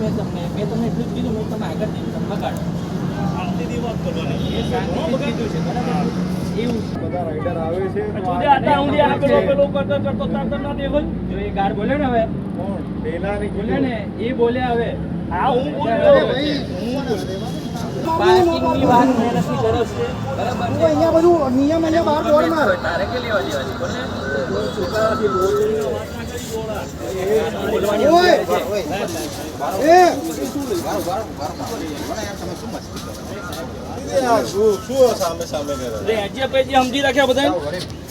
મેં તમને એટલું જ કીધું હું તમે આગળ જઈને તમે બગાડો શાંતિથી વાત કરવાની એ શાંતિથી કીધું છે બરાબર એવું બધા રાઈડર આવે છે જો એ ગાર બોલે ને હવે કોણ પેલા ની બોલે ને એ બોલે હવે હા હું બોલ્યો ભાઈ પાર્કિંગની વાત મહેનતની જરૂર છે બરાબર છે અહીંયા બધું નિયમ અહીંયા બહાર બોર્ડ મારે તારે કે લેવા દેવા છે બોલે ઓય એ શું સામે સામે કરે સમજી રાખ્યા બધા